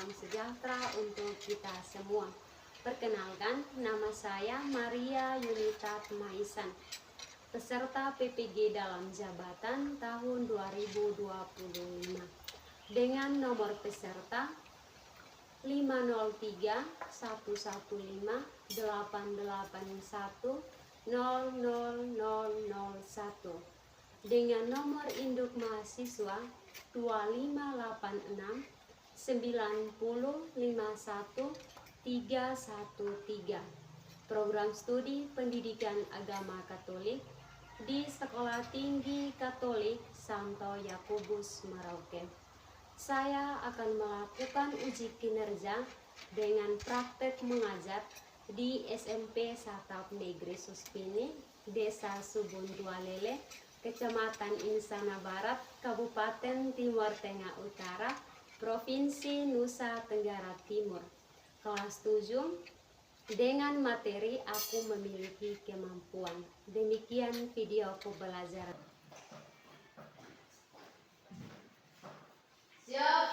salam sejahtera untuk kita semua. Perkenalkan, nama saya Maria Yunita Maisan, peserta PPG dalam jabatan tahun 2025 dengan nomor peserta 503 115 881 00001 dengan nomor induk mahasiswa 2586 9051 313. Program studi pendidikan agama Katolik di Sekolah Tinggi Katolik Santo Yakobus Merauke. Saya akan melakukan uji kinerja dengan praktek mengajar di SMP Satap Negeri Suspini, Desa Subun Dualele, Kecamatan Insana Barat, Kabupaten Timur Tengah Utara, Provinsi Nusa Tenggara Timur. Kelas 7 dengan materi Aku Memiliki Kemampuan. Demikian video pembelajaran. Siap.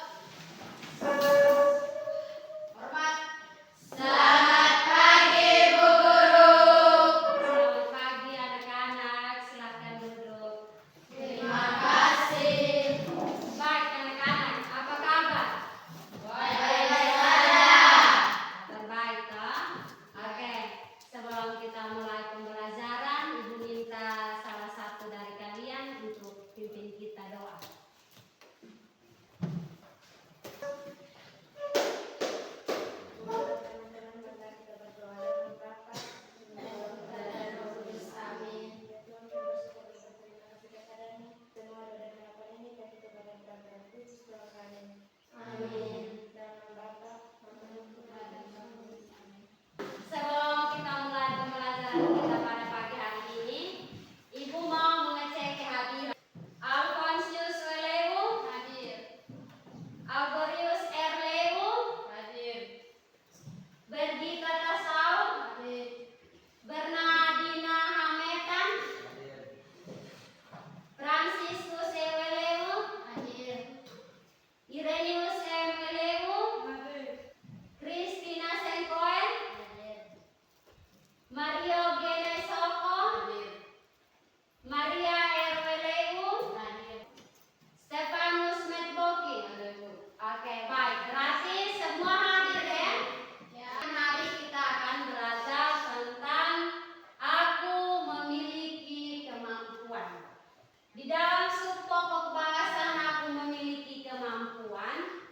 Di dalam subpokok bahasan Aku Memiliki Kemampuan,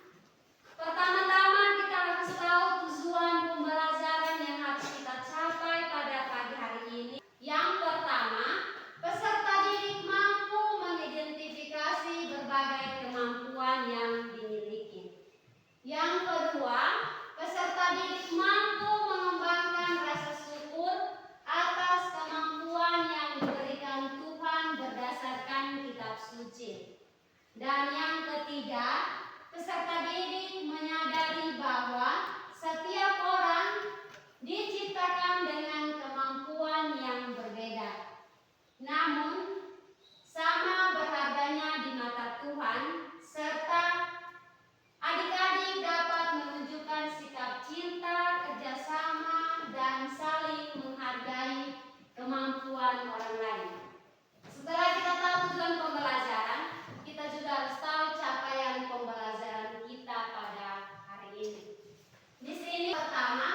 pertama-tama kita harus tahu tujuan pembelajaran yang harus kita capai pada pagi hari ini. Yang pertama, peserta didik mampu mengidentifikasi berbagai kemampuan yang dimiliki. Yang kedua, peserta didik mampu mengembangkan rasa syukur atas kemampuan yang diberikan Tuhan berdasarkan kitab suci. Dan yang ketiga, peserta didik menyadari bahwa setiap orang diciptakan dengan kemampuan yang berbeda, namun sama berharganya di mata Tuhan, serta adik-adik dapat menunjukkan sikap cinta, kerjasama, dan saling menghargai kemampuan orang lain. Setelah kita tahu tujuan pembelajaran, kita juga harus tahu capaian pembelajaran kita pada hari ini. Di sini pertama,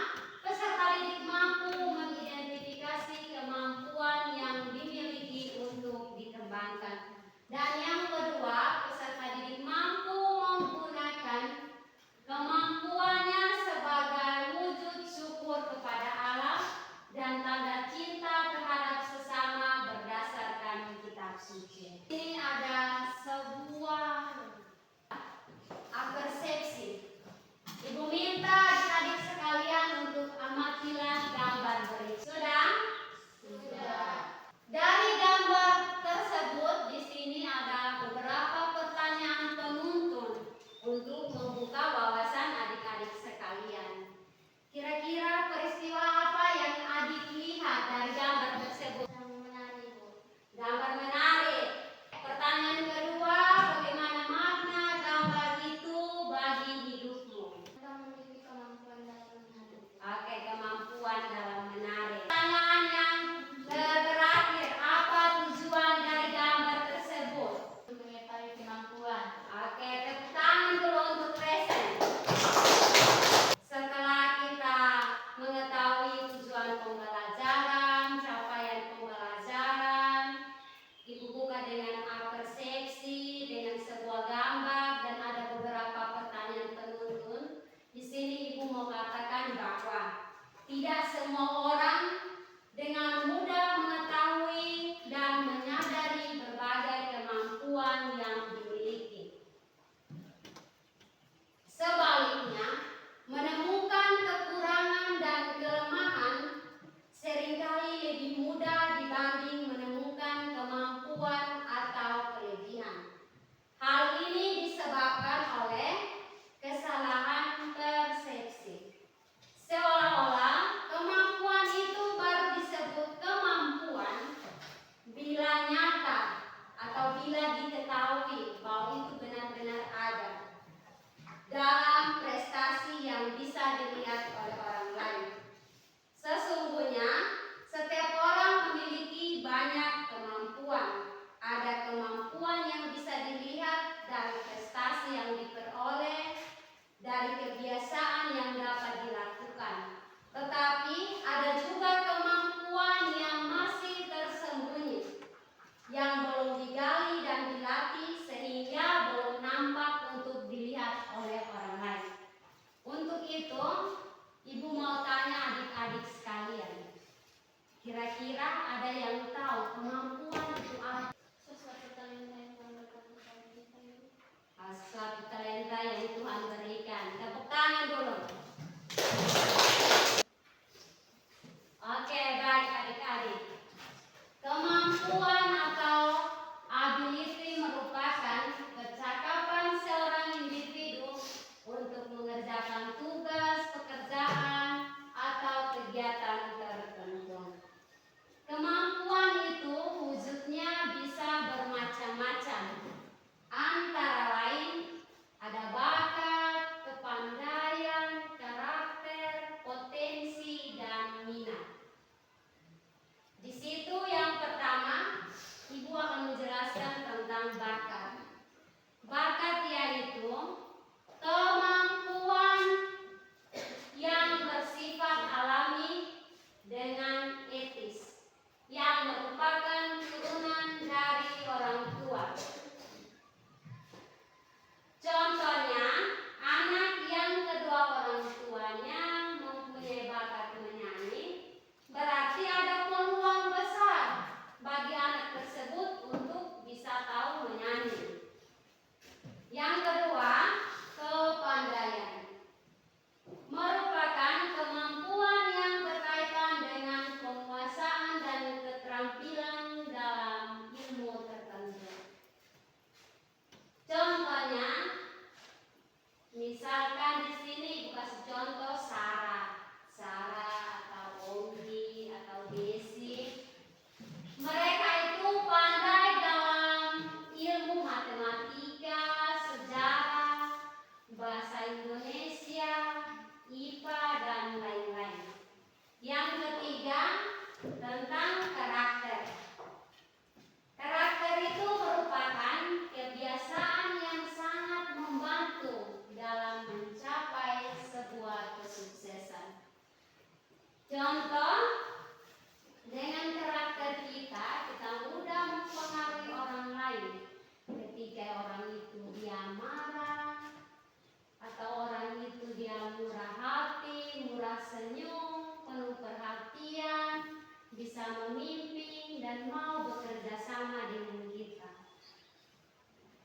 memimpin dan mau bekerja sama dengan kita.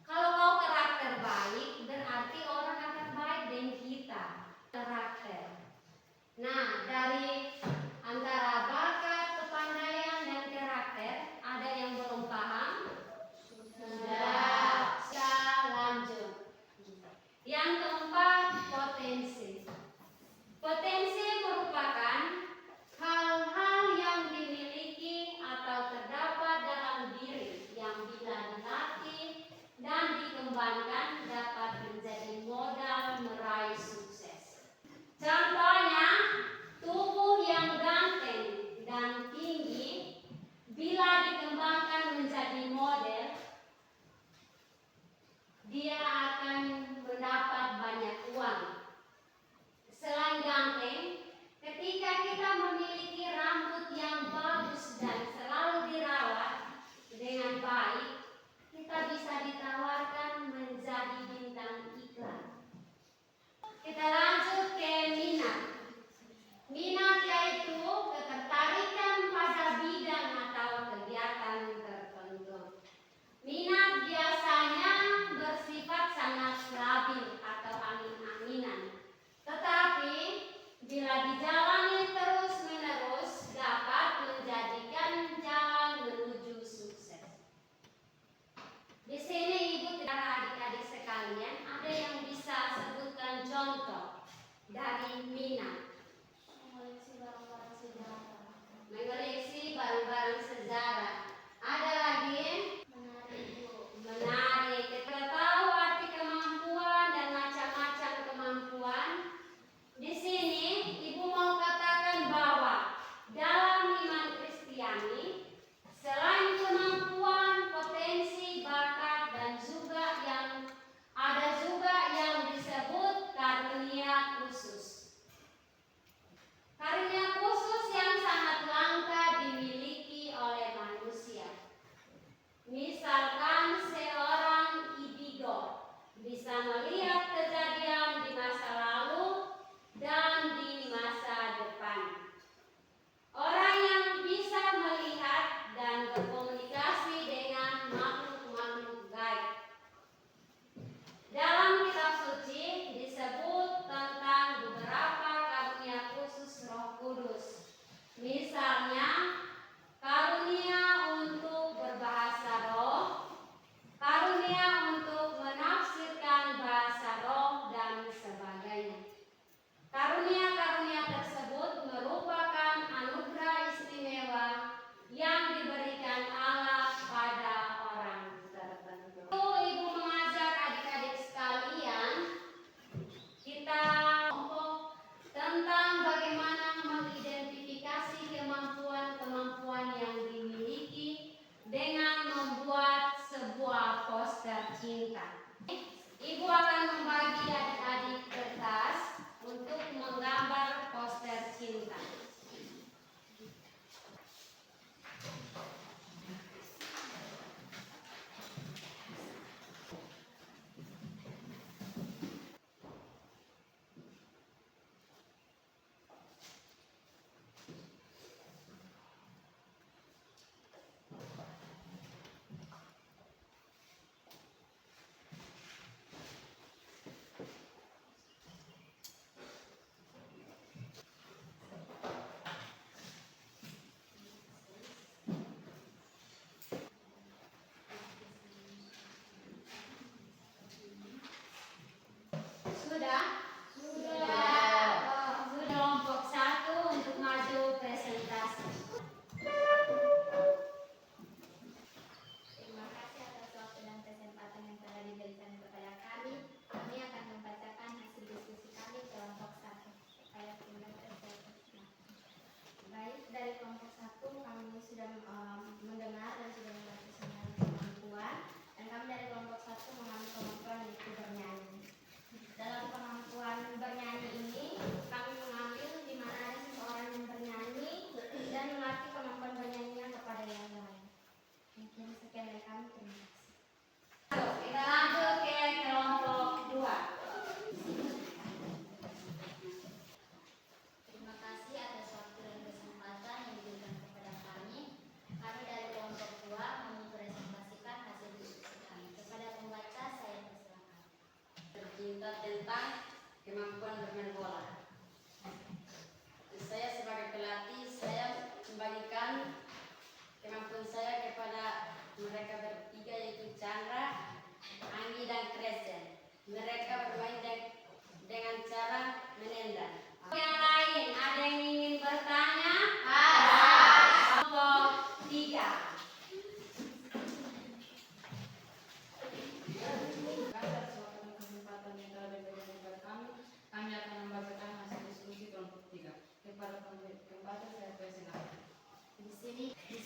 Kalau kau karakter baik, berarti orang akan baik dengan kita. Karakter. Nah, dari antara bakat, kepandaian, dan karakter, ada yang belum paham? Sudah. Kita lanjut. Yang keempat, potensi. Potensi merupakan hal-hal yang dimiliki atau terdapat dalam diri yang bila dilatih dan dikembangkan dapat menjadi modal meraih sukses. Contohnya, tubuh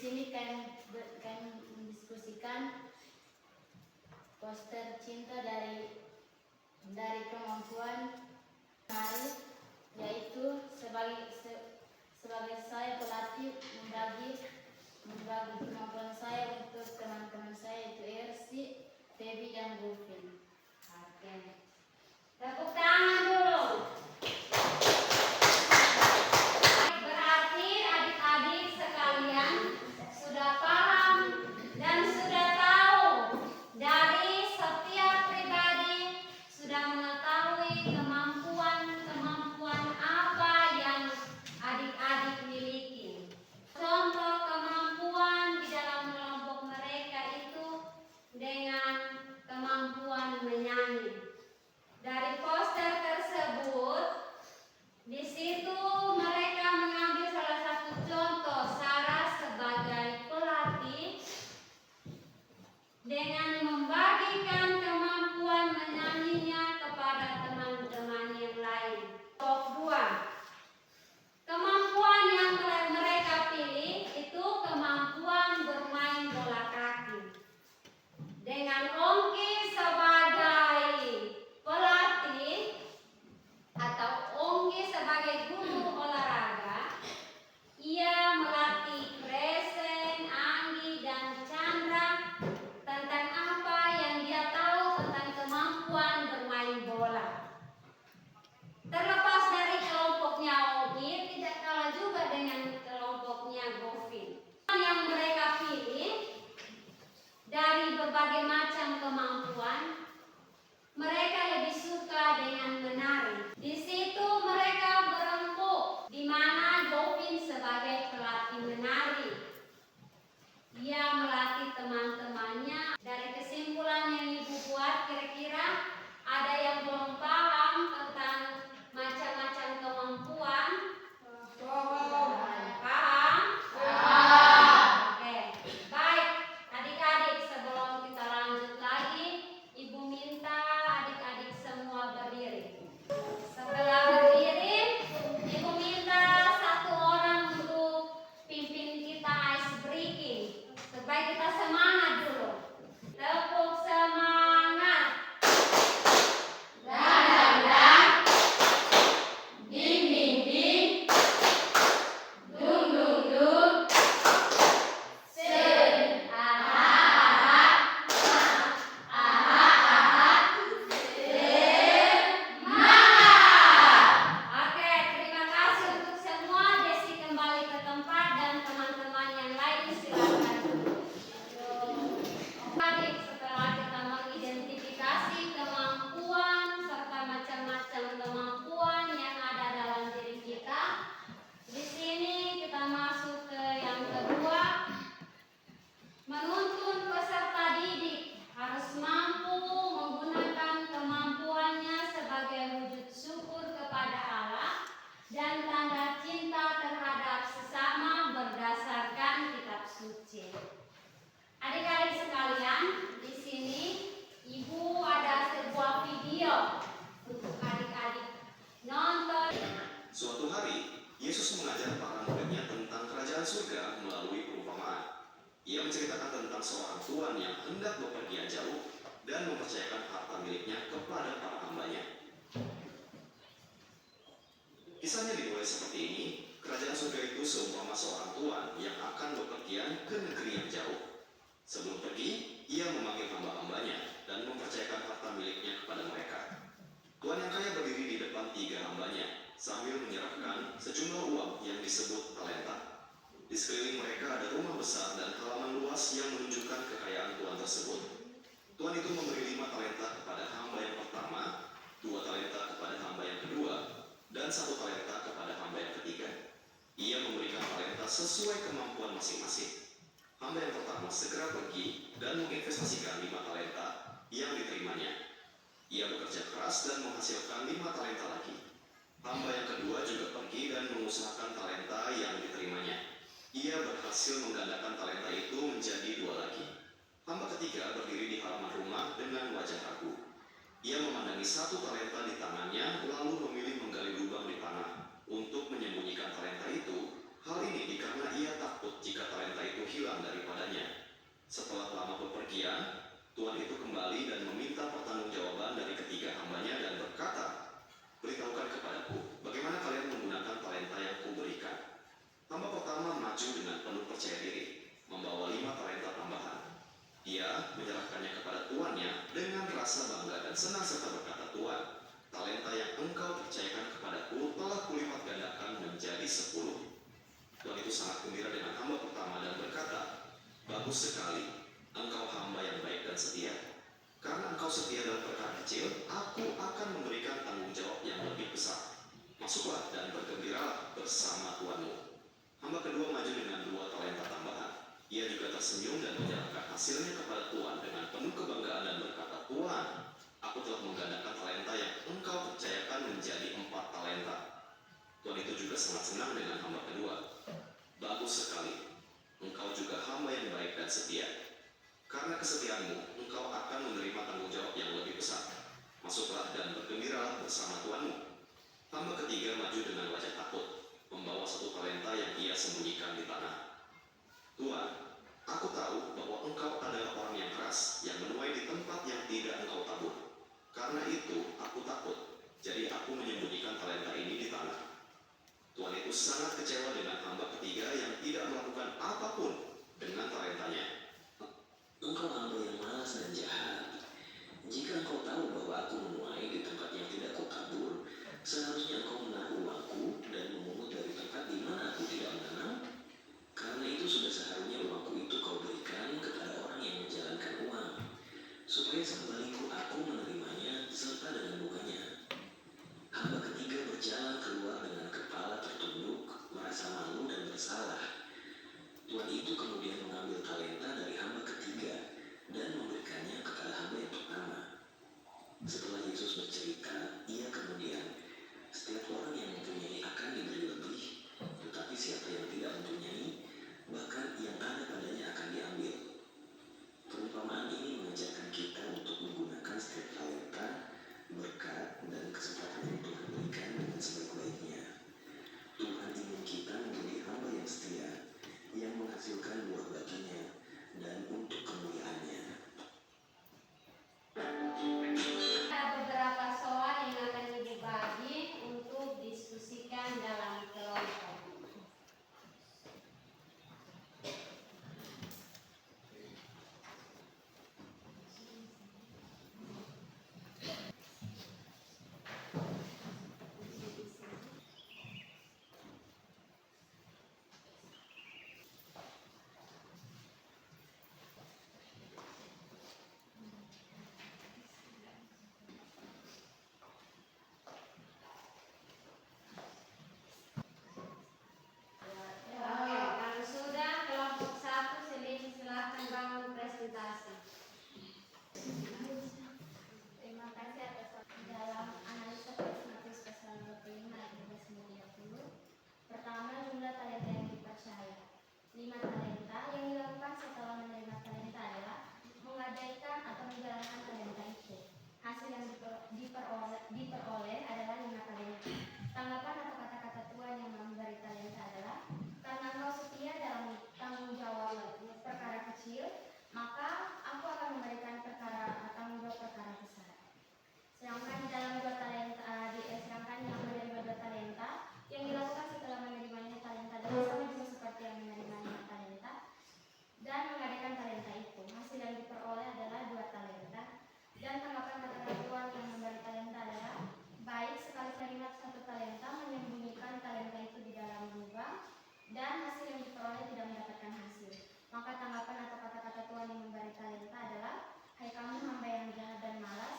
sini kami mendiskusikan poster cinta dari kemampuan menari, yaitu sebagai saya pelatih membagi kemampuan saya untuk teman-teman saya, yaitu Ersi, Debbie, dan Gofin. Oke. Tepuk tangan dulu. Berarti adik-adik sekalian sudah paham dan sudah tahu, dari setiap pribadi sudah mengetahui kemampuan apa yang adik-adik miliki. Contoh kemampuan di dalam kelompok mereka itu dengan kemampuan menyanyi. Dari poster tersebut, di situ mereka mengambil salah satu contoh Sarah sebagai pelatih dengan membagikan kemampuan menyanyinya kepada teman-teman yang lain. Top 2. Kemampuan yang mereka pilih itu kemampuan bermain bola kaki. Dengan Ongki sebagai pelatih atau Ongki sebagai guru olahraga, ia melatih Kresen, Anggi, dan Chandra tentang apa yang dia tahu tentang kemampuan bermain bola. Terlepas dari kelompoknya Ongki, tidak kalah juga dengan kelompoknya Gofin. Yang mereka pilih dari berbagai macam kemampuan, mereka lebih suka dengan menari. Di situ mereka berembuk, di mana Gofin sebagai pelatih menari. Dia melatih teman-temannya. Dari kesimpulan yang Ibu buat, kira-kira ada yang belum paham tentang macam-macam kemampuan? Paham? Oke. Baik, adik-adik, sebelum kita lanjut lagi, Ibu minta adik-adik semua berdiri. Setelah berdiri, Ibu minta satu orang untuk pimpin kita ice breaking, supaya kita semangat dulu. Tepuk semangat. Ding ding ding, dung dung dung, sen, aha aha, Oke, terima kasih untuk semua. Desi kembali ke tempat dan teman-teman yang lain silakan duduk. Adik, setelah kita mengidentifikasi kemampuan serta macam-macam kemampuan yang ada dalam diri kita, di sini kita masuk ke yang kedua. Menuntun peserta didik harus mampu menggunakan kemampuannya sebagai wujud syukur kepada Allah dan tanda cinta terhadap sesama berdasarkan kitab suci. Adik-adik sekalian, di sini Ibu ada sebuah video untuk adik-adik nonton. Suatu hari, Yesus mengajar para muridnya tentang kerajaan surga melalui perumpamaan. Ia menceritakan tentang seorang tuan yang hendak bepergian jauh dan mempercayakan harta miliknya kepada para hambanya. Kisahnya dimulai seperti ini. Kerajaan surga itu seumpama seorang tuan yang akan bepergian ke negeri yang jauh. Sebelum pergi, ia memanggil hamba-hambanya dan mempercayakan harta miliknya kepada mereka. Tuan yang kaya berdiri di depan 3 hambanya sambil menyerahkan sejumlah uang yang disebut talenta. Di sekeliling mereka ada rumah besar dan halaman luas yang menunjukkan kekayaan tuan tersebut. Tuan itu memberi 5 talenta kepada hamba yang pertama, 2 talenta kepada hamba yang kedua, dan 1 talenta kepada hamba yang ketiga. Ia memberikan talenta sesuai kemampuan masing-masing. Hamba yang pertama segera pergi dan menginvestasikan 5 talenta yang diterimanya. Ia bekerja keras dan menghasilkan 5 talenta lagi. Hamba yang kedua juga pergi dan mengusahakan talenta yang diterimanya. Ia berhasil menggandakan talenta itu menjadi 2 lagi. Hamba ketiga berdiri di halaman rumah dengan wajah ragu. Ia memandangi 1 talenta di tangannya lalu memilih menggali lubang di tanah untuk menyembunyikan talenta itu Hal ini karena ia takut jika talenta itu hilang daripadanya. Setelah lama bepergian, tuan itu kembali dan meminta pertanggungjawaban dari ketiga hambanya dan berkata, "Beritahukan kepadaku, bagaimana kalian menggunakan talenta yang kuberikan?" Hamba pertama maju dengan penuh percaya diri, membawa 5 talenta tambahan. Dia menyerahkannya kepada tuannya dengan rasa bangga dan senang serta berkata, "Tuan, talenta yang engkau percayakan kepadaku telah kulipat gandakan menjadi 10." Tuan itu sangat gembira dengan hamba pertama dan berkata, "Bagus sekali, engkau hamba yang baik dan setia. Karena engkau setia dalam perkara kecil, aku akan memberikan tanggung jawab yang lebih besar. Masuklah dan bergembiralah bersama tuanmu." Hamba kedua maju dengan 2 talenta tambahan. Ia juga tersenyum dan menyerahkan hasilnya kepada tuan dengan penuh kebanggaan dan berkata, "Tuan, aku telah menggandakan talenta yang engkau percayakan menjadi 4 talenta." Tuan itu juga sangat senang dengan hamba kedua. "Bagus sekali, engkau juga hamba yang baik dan setia. Karena kesetiaanmu, engkau akan menerima tanggung jawab yang lebih besar. Masuklah dan bergembiralah bersama tuanmu." Hamba ketiga maju dengan wajah takut, membawa 1 talenta yang ia sembunyikan di tanah. "Tuan, aku tahu bahwa engkau adalah orang yang keras, yang menuai di tempat yang tidak engkau tabur. Karena itu, aku takut. Jadi aku menyembunyikan talenta ini di tanah." Tuan itu sangat kecewa dengan hamba ketiga yang tidak melakukan apapun dengan talentanya. Engkau hamba yang malas dan jahat. Jika engkau tahu bahwa aku menuai di tempat yang tidak kau tabur, seharusnya engkau menaruh uangku dan memungut dari tempat di mana aku tidak menanam. Karena itu sudah seharusnya uangku itu kau berikan kepada orang yang menjalankan uang, supaya sekembaliku aku menerimanya serta dengan bunganya. Hamba ketiga berjalan keluar dengan kepala tertunduk, merasa malu dan bersalah. Tuan itu kemudian mengambil talenta dari hamba ketiga dan memberikannya kepada hamba yang pertama. Setelah Yesus bercerita, ia kemudian, "Setiap orang yang mempunyai akan diberi lebih, tetapi siapa yang tidak mempunyai, bahkan yang ada padanya akan diambil." Perumpamaan ini mengajarkan kita untuk menggunakan setiap talenta, berkat, dan kesempatan yang Tuhan berikan dengan sebaik-baiknya. Tuhan ingin kita menjadi hamba yang setia, yang menghasilkan buah baginya, dan untuk kemuliaannya. Ada beberapa soal yang akan dibagi untuk diskusikan dalam kelompok. Oke, kalau sudah kelompok 1 silakan bangun presentasi. Terima kasih atas waktu dalam analisa Matius pasal 25 ayat 15-20. Pertama, jumlah talenta yang dipercaya. 5 talenta yang dilakukan setelah menerima talenta adalah menggadaikan atau menjalankan talenta itu. Hasil yang diperoleh adalah 5 talenta. Tanggapan atau kata-kata Tuhan yang memberi talenta adalah, "Karena engkau setia dalam tanggung jawab perkara kecil, maka aku akan memberikan tanggung jawab perkara besar." Sedangkan di dalam 2 talenta, sedangkan yang menerima 2 talenta, yang dilakukan setelah menerimanya talenta adalah sama juga seperti yang menerimanya talenta dan mengadakan talenta itu. Hasil yang diperoleh adalah 2 talenta. Dan tanggapan kata-kata Tuhan yang memberi talenta adalah, "Baik sekali menerima 1 talenta, menyembunyikan talenta itu di dalam lubang, dan hasil yang diperoleh tidak mendapatkan hasil." Maka tanggapan atau kata-kata Tuhan yang memberi talenta adalah, "Hai kamu hamba yang jahat dan malas."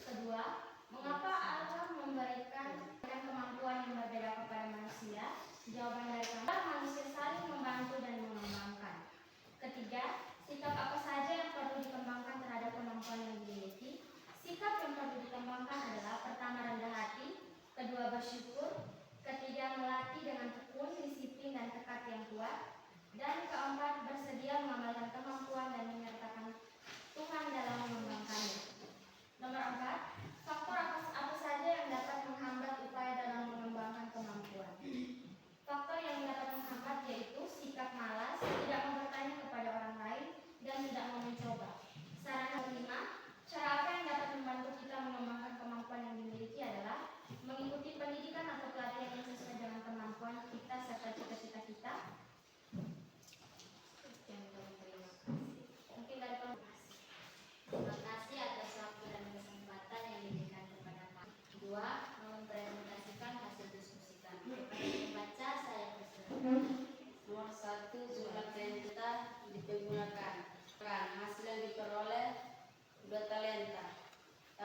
Kedua, mengapa Allah memberikan kemampuan yang berbeda kepada manusia? Jawaban dari kami, manusia saling membantu dan mengembangkan. Ketiga, sikap apa saja yang perlu dikembangkan terhadap kemampuan yang dimiliki? Sikap yang perlu dikembangkan adalah, pertama, rendah hati, kedua, bersyukur, ketiga, melatih dengan tekun, disiplin, dan tekad yang kuat, dan keempat, bersedia mengamalkan kemampuan dan menyertakan Tuhan dalam mengembangkannya. Nomor 4, faktor apa saja yang dapat menghambat upaya dalam mengembangkan kemampuan? Faktor yang dapat menghambat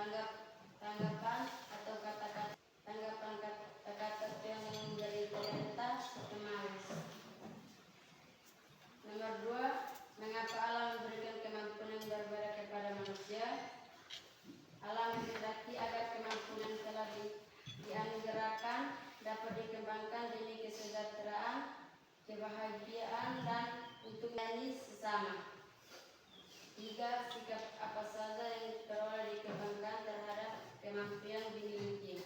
tanggapan atau kata-kata tanggapan kata-kata yang memberi talenta pemalas. Nomor 2, mengapa Allah memberikan kemampuan yang berbeda kepada manusia? Allah menghendaki agar kemampuan yang telah dianugerahkan dapat dikembangkan demi kesejahteraan, kebahagiaan, dan untuk menyanyi sesama. 3, sikap apa saja yang perlu dikembangkan terhadap kemampuan dimiliki.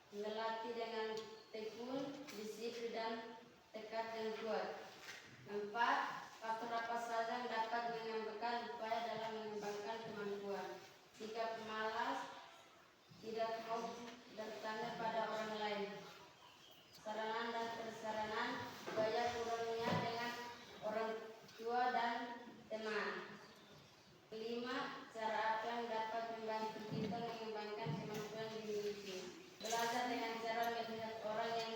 Melatih dengan tekun, disiplin, dan tekad yang kuat. 4, faktor apa saja yang dapat mengembangkan upaya dalam mengembangkan kemampuan. Sikap malas, tidak mau bertanya pada orang lain. Saranan dan persaranan, gaya kurangnya dengan orang tua dan teman. 5, cara apa yang dapat membantu kita mengembangkan kemampuan dimiliki. Belajar dengan cara melihat orang yang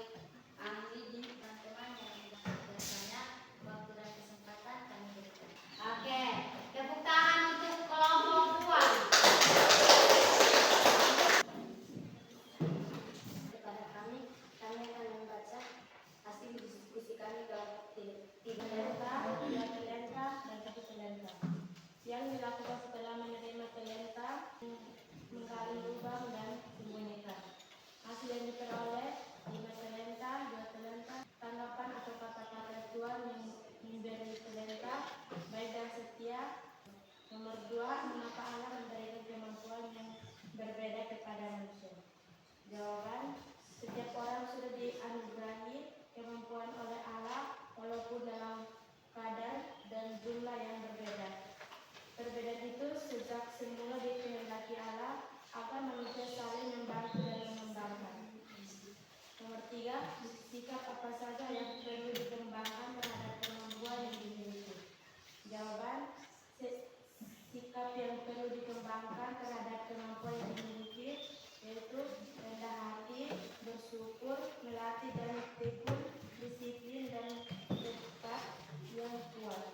ahli di Teman-teman yang biasanya waktu dan kesempatan kami berikan. Oke, tepuk tangan untuk kelompok 2. Kepada kami akan membaca hasil diskusi kami kelompok 3 talenta, 2 talenta, dan 1 talenta. Yang dilakukan setelah menerima talenta, menggali lubang dan sembunyikan. Hasil yang diperoleh 5 talenta, 2 talenta, tanggapan atau kata-kata Tuhan yang memberi talenta, baik dan setia. Nomor 2, mengapa Allah memberikan kemampuan yang berbeda kepada manusia? Jawaban, setiap orang sudah dianugerahi kemampuan oleh Allah walaupun dalam kadar dan jumlah yang berbeda. Perbedaan itu sejak semula dikehendaki Allah agar manusia saling membantu dan mengembangkan. Nomor 3, sikap apa saja yang perlu dikembangkan terhadap kemampuan yang dimiliki. Jawaban, sikap yang perlu dikembangkan terhadap kemampuan yang dimiliki yaitu rendah hati, bersyukur, melatih dan tekun, disiplin dan tekad yang kuat,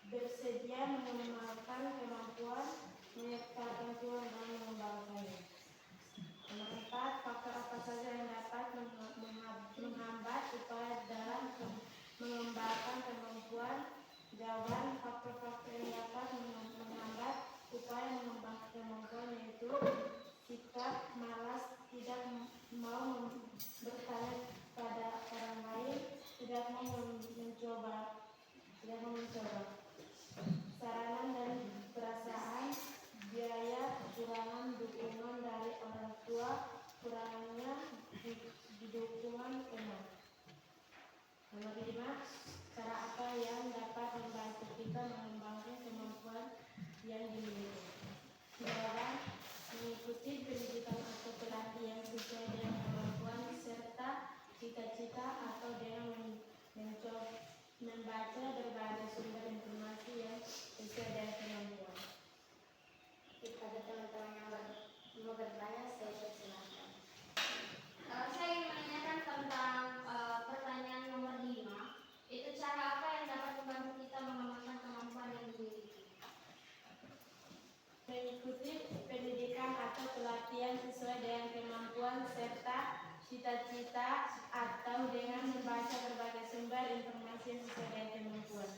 bersedia mengamalkan kemampuan, menyertakan Tuhan dan mengembangkannya. Nomor 4, faktor apa saja yang dapat menghambat upaya dalam mengembangkan kemampuan? Jawaban, faktor-faktor yang dapat menghambat upaya mengembangkan kemampuan yaitu sikap malas, tidak mau bertanya pada orang lain, tidak mau mencoba, saranan dan perasaan, biaya, kekurangan dukungan dari orang tua, kurangnya dukungan teman. Nomor 5, cara apa yang dapat membantu kita mengembangkan kemampuan yang dimiliki? Jawaban, mengikuti pendidikan atau pelatihan sesuai dengan kemampuan serta cita-cita atau dengan membaca berbagai sumber informasi yang sesuai dengan kemampuan. Kepada teman-teman yang mau bertanya, saya persilahkan. Saya ingin menanyakan tentang pertanyaan nomor 5. Itu cara apa yang dapat membantu kita mengembangkan kemampuan yang dimiliki? Mengikuti pendidikan atau pelatihan sesuai dengan kemampuan serta cita-cita atau dengan membaca berbagai sumber informasi yang sesuai dengan kemampuan.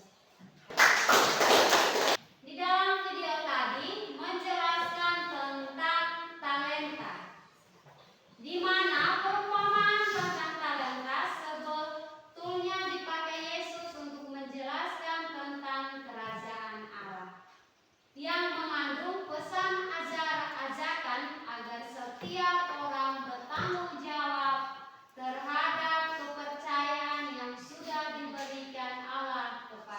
Di dalam video tadi menjelaskan tentang talenta, di mana perumpamaan tentang talenta sebetulnya dipakai Yesus untuk menjelaskan tentang kerajaan Allah, yang mengandung pesan ajakan agar setiap orang bertanggung jawab terhadap kepercayaan yang sudah diberikan Allah kepada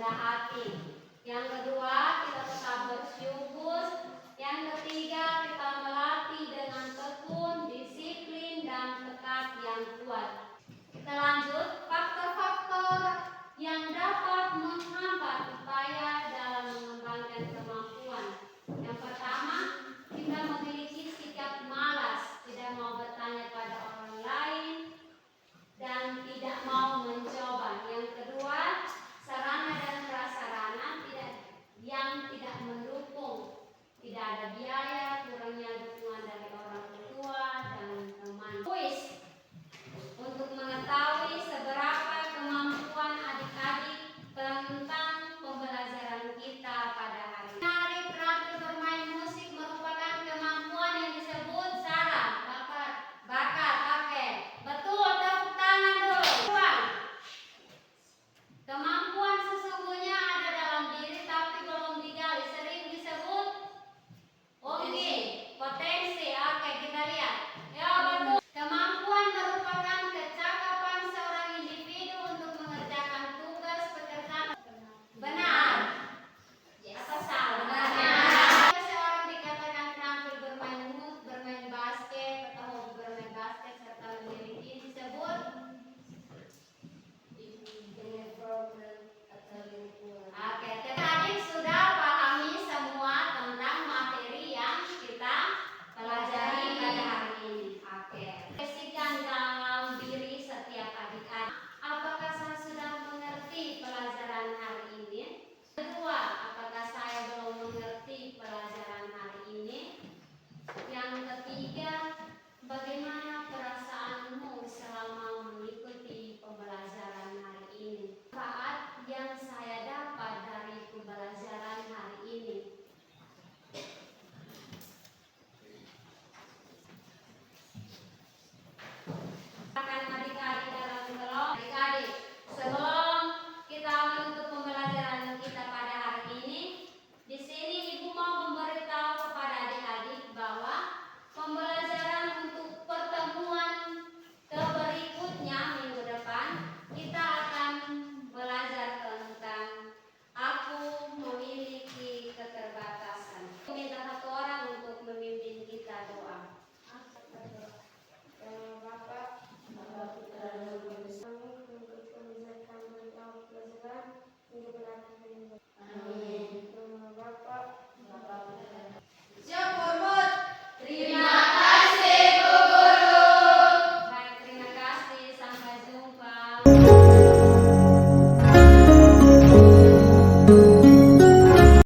rendah hati. Yang kedua, kita tetap bersyukur. Yang ketiga,